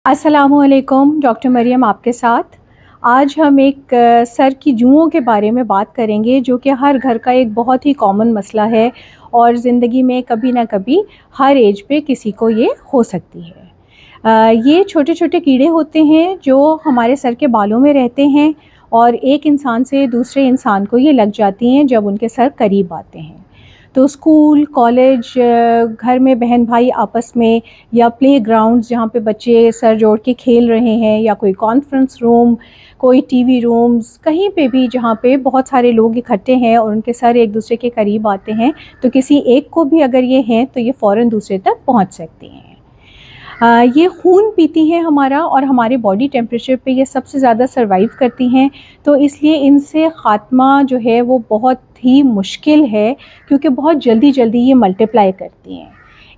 अस्सलामुअलैकुम, डॉक्टर मरियम आपके साथ। आज हम एक सर की जुओं के बारे में बात करेंगे जो कि हर घर का एक बहुत ही कॉमन मसला है और ज़िंदगी में कभी ना कभी हर एज पे किसी को ये हो सकती है। ये छोटे छोटे कीड़े होते हैं जो हमारे सर के बालों में रहते हैं और एक इंसान से दूसरे इंसान को ये लग जाती हैं जब उनके सर करीब आते हैं। तो स्कूल, कॉलेज, घर में बहन भाई आपस में, या प्ले ग्राउंड्स जहाँ पे बच्चे सर जोड़ के खेल रहे हैं, या कोई कॉन्फ्रेंस रूम, कोई टीवी रूम्स, कहीं पे भी जहाँ पे बहुत सारे लोग इकट्ठे हैं और उनके सर एक दूसरे के करीब आते हैं, तो किसी एक को भी अगर ये हैं तो ये फ़ौरन दूसरे तक पहुँच सकती हैं। ये खून पीती हैं हमारा, और हमारे बॉडी टेम्परेचर पे ये सबसे ज़्यादा सर्वाइव करती हैं। तो इसलिए इनसे ख़ात्मा जो है वो बहुत ही मुश्किल है, क्योंकि बहुत जल्दी जल्दी ये मल्टीप्लाई करती हैं।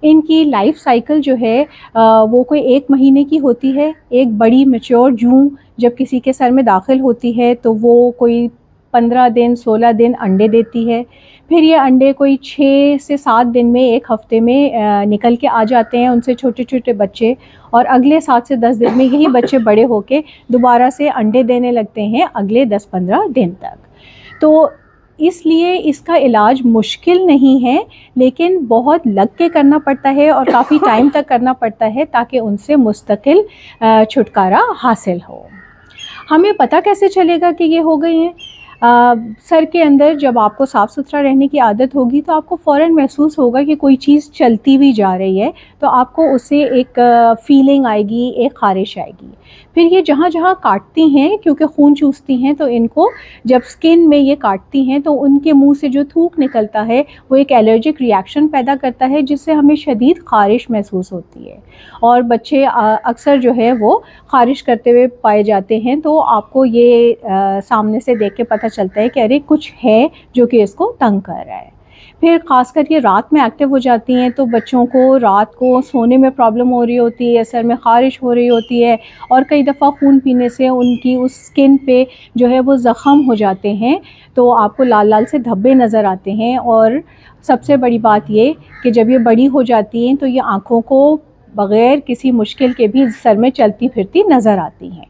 इनकी लाइफ साइकिल जो है वो कोई 1 महीने की होती है। एक बड़ी मैच्योर जूं जब किसी के सर में दाखिल होती है तो वो कोई 15 दिन 16 दिन अंडे देती है। फिर ये अंडे कोई 6 से 7 दिन में, 1 हफ़्ते में निकल के आ जाते हैं उनसे छोटे छोटे बच्चे, और अगले 7 से 10 दिन में यही बच्चे बड़े होके दोबारा से अंडे देने लगते हैं अगले 10-15 दिन तक। तो इसलिए इसका इलाज मुश्किल नहीं है, लेकिन बहुत लग के करना पड़ता है और काफ़ी टाइम तक करना पड़ता है ताकि उनसे मुस्तकिल छुटकारा हासिल हो। हमें पता कैसे चलेगा कि ये हो गई हैं? सर के अंदर जब आपको साफ़ सुथरा रहने की आदत होगी तो आपको फ़ौरन महसूस होगा कि कोई चीज़ चलती भी जा रही है, तो आपको उससे एक फ़ीलिंग आएगी, एक ख़ारिश आएगी। फिर ये जहाँ जहाँ काटती हैं, क्योंकि खून चूसती हैं, तो इनको जब स्किन में ये काटती हैं तो उनके मुंह से जो थूक निकलता है वो एक एलर्जिक रिएक्शन पैदा करता है, जिससे हमें शदीद ख़ारिश महसूस होती है। और बच्चे अक्सर जो है वो ख़ारिश करते हुए पाए जाते हैं, तो आपको ये सामने से देख के पता चलता है कि अरे कुछ है जो कि इसको तंग कर रहा है। फिर ख़ासकर ये रात में एक्टिव हो जाती हैं, तो बच्चों को रात को सोने में प्रॉब्लम हो रही होती है, सर में ख़ारिश हो रही होती है, और कई दफ़ा खून पीने से उनकी उस स्किन पे जो है वो ज़ख़म हो जाते हैं, तो आपको लाल लाल से धब्बे नज़र आते हैं। और सबसे बड़ी बात ये कि जब ये बड़ी हो जाती हैं तो ये आँखों को बग़ैर किसी मुश्किल के भी सर में चलती फिरती नज़र आती हैं।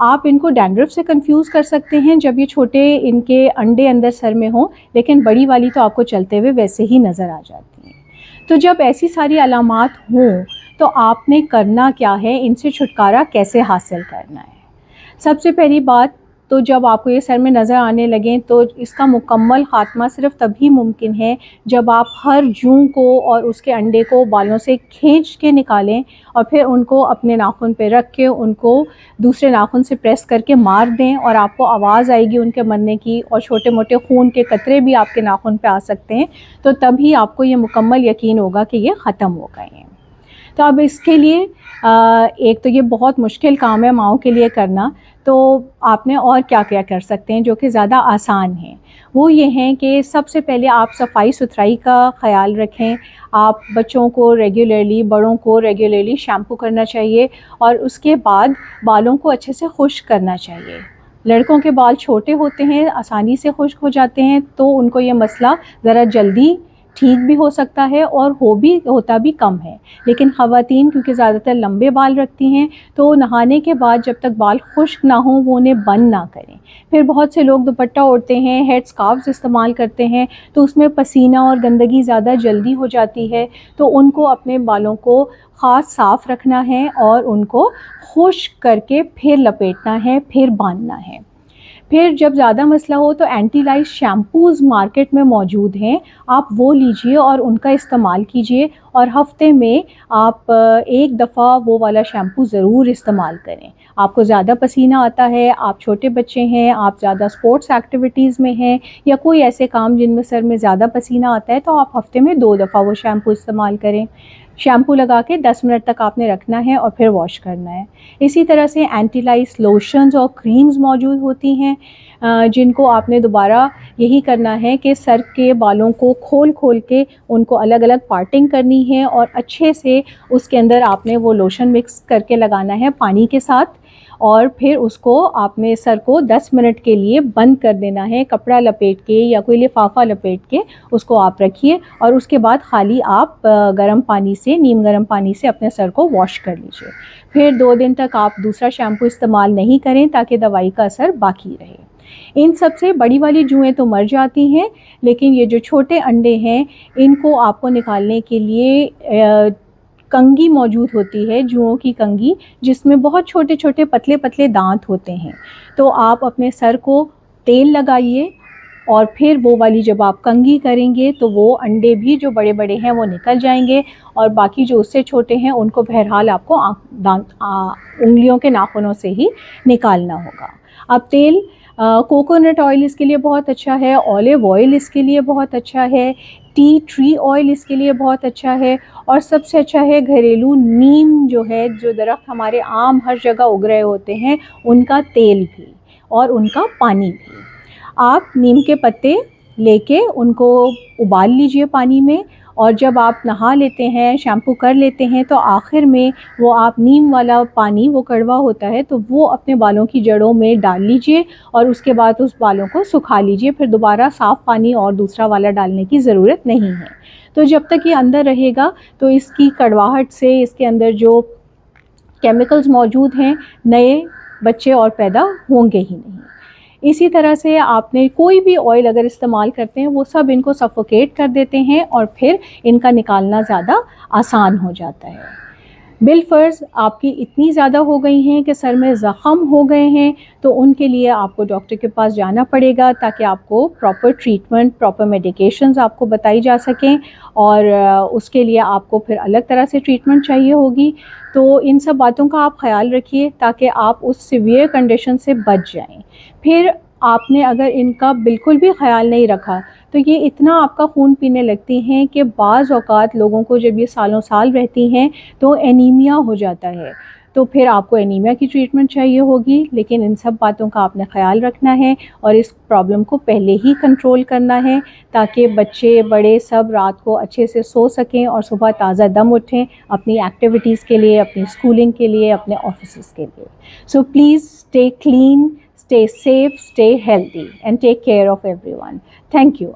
आप इनको डैंड्रफ से कंफ्यूज कर सकते हैं जब ये छोटे इनके अंडे अंदर सर में हों, लेकिन बड़ी वाली तो आपको चलते हुए वैसे ही नज़र आ जाती हैं। तो जब ऐसी सारी अलामात हों तो आपने करना क्या है, इनसे छुटकारा कैसे हासिल करना है? सबसे पहली बात, तो जब आपको ये सर में नज़र आने लगें तो इसका मुकम्मल ख़ात्मा सिर्फ़ तभी मुमकिन है जब आप हर जूं को और उसके अंडे को बालों से खींच के निकालें और फिर उनको अपने नाखून पे रख के उनको दूसरे नाखून से प्रेस करके मार दें, और आपको आवाज़ आएगी उनके मरने की, और छोटे मोटे खून के कतरे भी आपके नाखून पे आ सकते हैं। तो तभी आपको ये मुकम्मल यकीन होगा कि ये ख़त्म हो गए हैं। तो अब इसके लिए एक तो ये बहुत मुश्किल काम है माँओं के लिए करना, तो आपने और क्या-क्या कर सकते हैं जो कि ज़्यादा आसान हैं। वो ये हैं कि सबसे पहले आप सफाई-सुथराई का ख़्याल रखें। आप बच्चों को रेगुलरली, बड़ों को रेगुलरली शैम्पू करना चाहिए, और उसके बाद बालों को अच्छे से खुश्क करना चाहिए। लड़कों के बाल छोटे होते हैं, आसानी से खुश्क हो जाते हैं, तो उनको ये मसला ज़रा जल्दी ठीक भी हो सकता है और होता भी कम है। लेकिन ख़वातीन क्योंकि ज़्यादातर लंबे बाल रखती हैं, तो नहाने के बाद जब तक बाल खुश्क ना हों वो उन्हें बंद ना करें। फिर बहुत से लोग दुपट्टा ओढ़ते हैं, हेड स्कार्फ़्स इस्तेमाल करते हैं, तो उसमें पसीना और गंदगी ज़्यादा जल्दी हो जाती है, तो उनको अपने बालों को ख़ास साफ़ रखना है और उनको खुश्क करके फिर लपेटना है, फिर बांधना है। फिर जब ज़्यादा मसला हो तो एंटी लाइस शैम्पूज़ मार्केट में मौजूद हैं, आप वो लीजिए और उनका इस्तेमाल कीजिए, और हफ़्ते में आप एक दफ़ा वो वाला शैम्पू ज़रूर इस्तेमाल करें। आपको ज़्यादा पसीना आता है, आप छोटे बच्चे हैं, आप ज़्यादा स्पोर्ट्स एक्टिविटीज़ में हैं, या कोई ऐसे काम जिनमें सर में ज़्यादा पसीना आता है, तो आप हफ़्ते में 2 दफ़ा वो शैम्पू इस्तेमाल करें। शैम्पू लगा के 10 मिनट तक आपने रखना है और फिर वॉश करना है। इसी तरह से एंटी लाइस लोशंस और क्रीम्स मौजूद होती हैं, जिनको आपने दोबारा यही करना है कि सर के बालों को खोल के उनको अलग-अलग पार्टिंग करनी है, और अच्छे से उसके अंदर आपने वो लोशन मिक्स करके लगाना है पानी के साथ, और फिर उसको आपने सर को 10 मिनट के लिए बंद कर देना है, कपड़ा लपेट के या कोई लिफाफा लपेट के उसको आप रखिए और उसके बाद खाली आप गर्म पानी से, नीम गर्म पानी से अपने सर को वॉश कर लीजिए। फिर 2 दिन तक आप दूसरा शैम्पू इस्तेमाल नहीं करें ताकि दवाई का असर बाकी रहे। इन सब से बड़ी वाली जुएँ तो मर जाती हैं, लेकिन ये जो छोटे अंडे हैं इनको आपको निकालने के लिए कंघी मौजूद होती है, जुओं की कंघी, जिसमें बहुत छोटे छोटे पतले पतले दांत होते हैं। तो आप अपने सर को तेल लगाइए और फिर वो वाली जब आप कंघी करेंगे तो वो अंडे भी जो बड़े बड़े हैं वो निकल जाएंगे और बाकी जो उससे छोटे हैं उनको बहरहाल आपको उंगलियों के नाखूनों से ही निकालना होगा। अब तेल, कोकोनट ऑयल इसके लिए बहुत अच्छा है, ऑलिव ऑयल इसके लिए बहुत अच्छा है, टी ट्री ऑयल इसके लिए बहुत अच्छा है और सबसे अच्छा है घरेलू नीम जो है, जो दरख्त हमारे आम हर जगह उग रहे होते हैं, उनका तेल भी और उनका पानी भी। आप नीम के पत्ते लेके उनको उबाल लीजिए पानी में और जब आप नहा लेते हैं, शैम्पू कर लेते हैं तो आखिर में वो आप नीम वाला पानी, वो कड़वा होता है, तो वो अपने बालों की जड़ों में डाल लीजिए और उसके बाद उस बालों को सुखा लीजिए। फिर दोबारा साफ़ पानी और दूसरा वाला डालने की ज़रूरत नहीं है। तो जब तक ये अंदर रहेगा तो इसकी कड़वाहट से इसके अंदर जो केमिकल्स मौजूद हैं, नए बच्चे और पैदा होंगे ही नहीं। इसी तरह से आपने कोई भी ऑयल अगर इस्तेमाल करते हैं वो सब इनको सफोकेट कर देते हैं और फिर इनका निकालना ज़्यादा आसान हो जाता है। बिलफ़र्ज़ आपकी इतनी ज़्यादा हो गई हैं कि सर में ज़ख़म हो गए हैं तो उनके लिए आपको डॉक्टर के पास जाना पड़ेगा ताकि आपको प्रॉपर ट्रीटमेंट, प्रॉपर मेडिकेशंस आपको बताई जा सकें और उसके लिए आपको फिर अलग तरह से ट्रीटमेंट चाहिए होगी। तो इन सब बातों का आप ख़याल रखिए ताकि आप उस सीवियर कंडीशन से बच जाएं। फिर आपने अगर इनका बिल्कुल भी ख़याल नहीं रखा तो ये इतना आपका खून पीने लगती हैं कि बाज़ औक़ात लोगों को जब ये सालों साल रहती हैं तो एनीमिया हो जाता है, तो फिर आपको एनीमिया की ट्रीटमेंट चाहिए होगी। लेकिन इन सब बातों का आपने ख़याल रखना है और इस प्रॉब्लम को पहले ही कंट्रोल करना है ताकि बच्चे बड़े सब रात को अच्छे से सो सकें और सुबह ताज़ा दम उठें अपनी एक्टिविटीज़ के लिए, अपनी स्कूलिंग के लिए, अपने ऑफिस के लिए। So please stay clean, stay safe, stay healthy and take care of everyone. Thank you.